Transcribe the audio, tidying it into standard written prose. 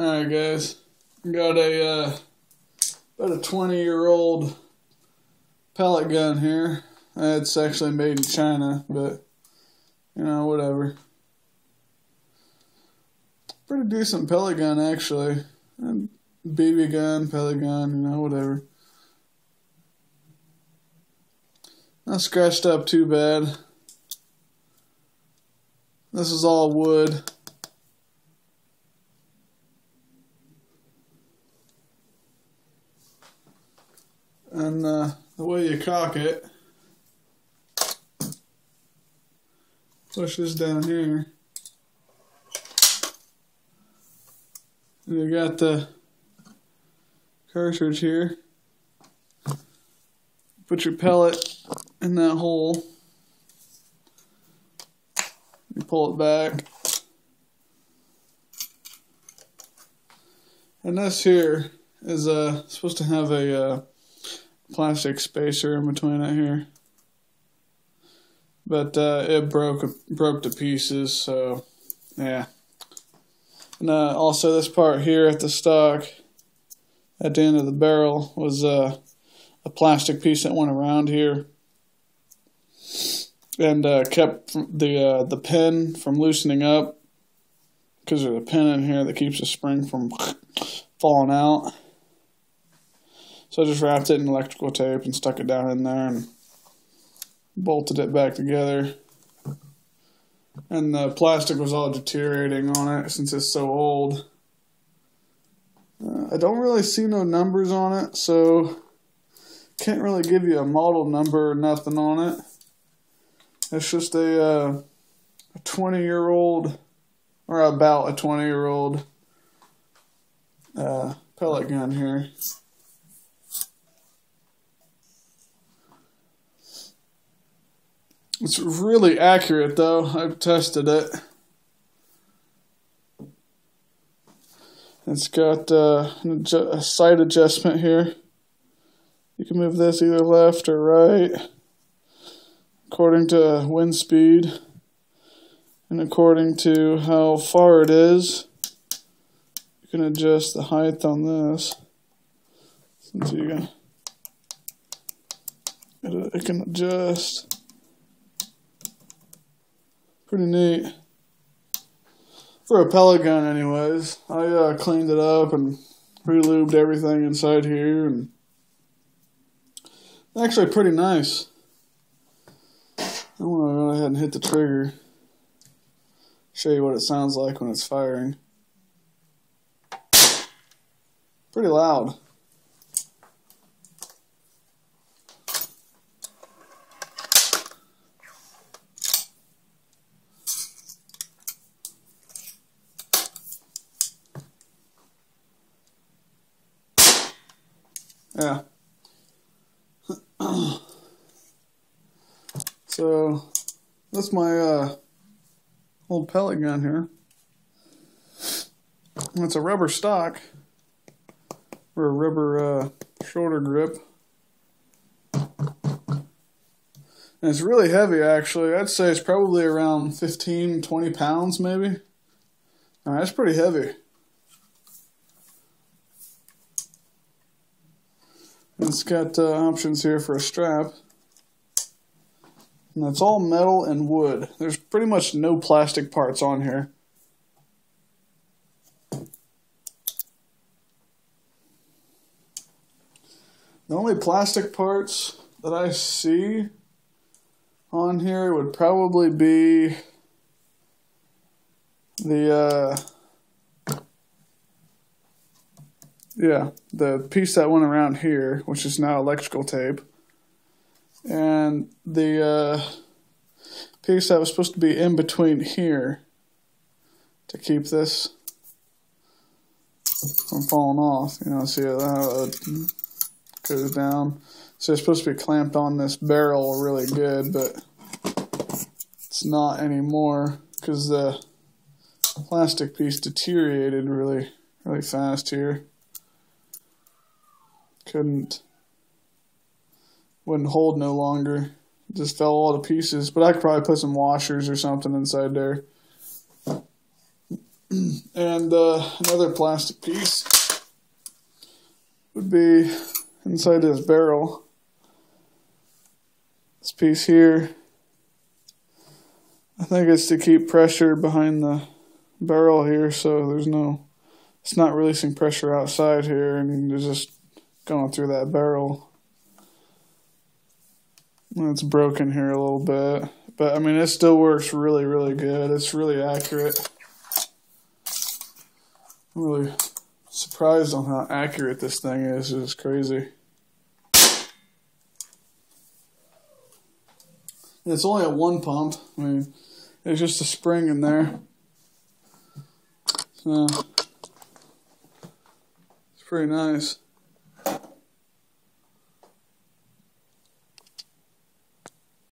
Alright guys, got a about a 20-year-old pellet gun here. It's actually made in China, but you know, whatever. Pretty decent pellet gun actually. BB gun, pellet gun, you know, whatever. Not scratched up too bad. This is all wood. And the way you cock it, push this down here, and you got the cartridge here. Put your pellet in that hole. You pull it back. And this here is supposed to have a plastic spacer in between it here, but it broke to pieces. So yeah. And also this part here at the stock, at the end of the barrel, was a plastic piece that went around here and kept the pin from loosening up, because there's a pin in here that keeps the spring from falling out. So I just wrapped it in electrical tape and stuck it down in there and bolted it back together. And the plastic was all deteriorating on it since it's so old. I don't really see no numbers on it, so can't really give you a model number or nothing on it. It's just a 20-year-old, or about a 20-year-old pellet gun here. It's really accurate though. I've tested it. It's got a sight adjustment here. You can move this either left or right according to wind speed and according to how far it is. You can adjust the height on this. Since it can adjust. Pretty neat. For a pellet gun anyways. I cleaned it up and re-lubed everything inside here, and actually pretty nice. I'm going to go ahead and hit the trigger. Show you what it sounds like when it's firing. Pretty loud. Yeah. So that's my old pellet gun here. And it's a rubber stock, or a rubber shoulder grip. And it's really heavy actually. I'd say it's probably around 15-20 pounds maybe. That's pretty heavy. It's got options here for a strap. And that's all metal and wood. There's pretty much no plastic parts on here. The only plastic parts that I see on here would probably be the piece that went around here, which is now electrical tape, and the piece that was supposed to be in between here to keep this from falling off. You know, see how it goes down. So it's supposed to be clamped on this barrel really good, but it's not anymore because the plastic piece deteriorated really fast here. Wouldn't hold no longer. It just fell all to pieces. But I could probably put some washers or something inside there. And another plastic piece would be inside this barrel. This piece here, I think it's to keep pressure behind the barrel here, so it's not releasing pressure outside here, and it's just going through that barrel. And it's broken here a little bit, but I mean it still works really, really good. It's really accurate. I'm really surprised on how accurate this thing is. It's crazy. And it's only a one pump. I mean, there's just a spring in there. So, it's pretty nice.